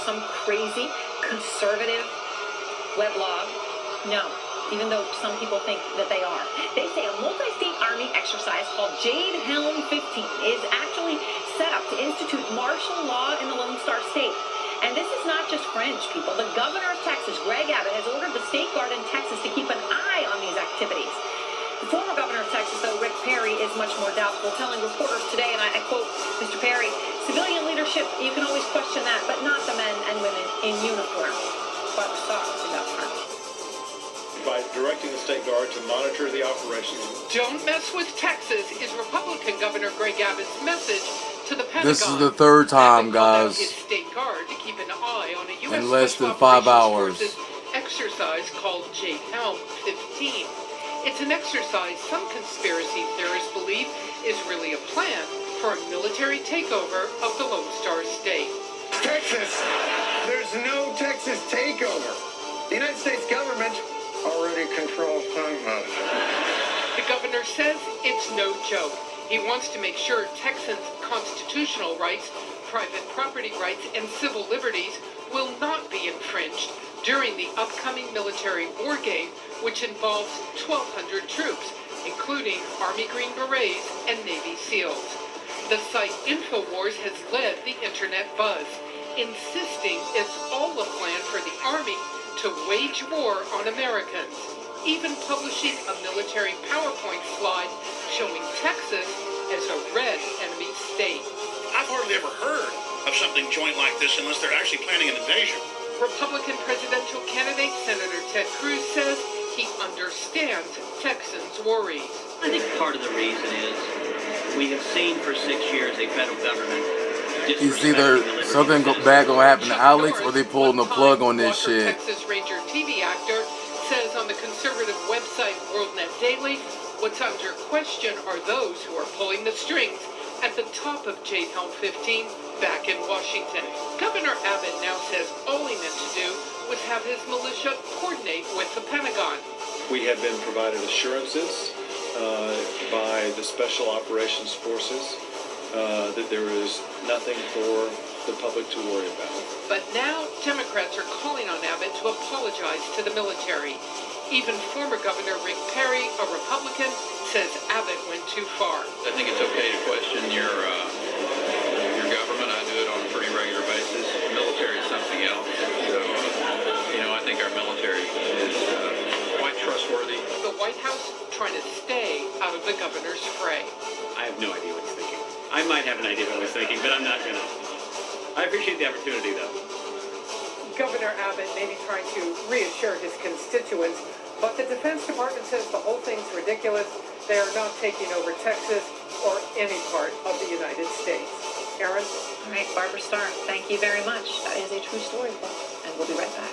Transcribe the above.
some crazy conservative weblog. No, even though some people think that they are. They say a multi-state army exercise called Jade Helm 15 is actually set up to institute martial law in the Lone Star State. And this is not just fringe, people. The governor of Texas, Greg Abbott, has ordered the state guard in Texas to keep an eye on these activities. The former governor of Texas, though, Rick Perry, is much more doubtful, telling reporters today, and I quote Mr. Perry, "Civilian leadership, you can always question that, but not the men and women in uniform." Barbara Starr is up front. By directing the state guard to monitor the operations. Don't mess with Texas is Republican Governor Greg Abbott's message to the Pentagon. This is the third time, guys, his state guard to keep an eye on a U.S. in less than Special 5 Operations hours. Forces exercise called Jade Helm 15. It's an exercise some conspiracy theorists believe is really a plan for a military takeover of the Lone Star State. Texas! There's no Texas takeover. The United States government already controls so much. The governor says it's no joke. He wants to make sure Texans' constitutional rights, private property rights, and civil liberties will not be infringed during the upcoming military war game, which involves 1,200 troops, including Army Green Berets and Navy SEALs. The site Infowars has led the internet buzz, insisting it's all a plan for the Army to wage war on Americans, even publishing a military PowerPoint slide showing Texas as a red enemy state. I've hardly ever heard of something joint like this unless they're actually planning an invasion. Republican presidential candidate Senator Ted Cruz says he understands Texans' worries. I think part of the reason is we have seen for 6 years a federal government. It's either something bad gonna happen to Alex, or they pulling the plug on this shit. Texas Ranger TV actor says on the conservative website WorldNet Daily, what's under question are those who are pulling the strings at the top of Jade Helm 15 back in Washington. Governor Abbott now says all he meant to do was have his militia coordinate with the Pentagon. We have been provided assurances by the Special Operations Forces that there is nothing for the public to worry about. But now Democrats are calling on Abbott to apologize to the military. Even former Governor Rick Perry, a Republican, says Abbott went too far. I think it's okay to question your government. I do it on a pretty regular basis. The military is something else. So, I think our military is quite trustworthy. The White House trying to stay out of the governor's fray. I have no idea what he's thinking. I might have an idea what he's thinking, but I'm not gonna. I appreciate the opportunity, though. Governor Abbott may be trying to reassure his constituents, but the Defense Department says the whole thing's ridiculous. They are not taking over Texas or any part of the United States. Aaron? All right, Barbara Starr, thank you very much. That is a true story, folks, and we'll be right back.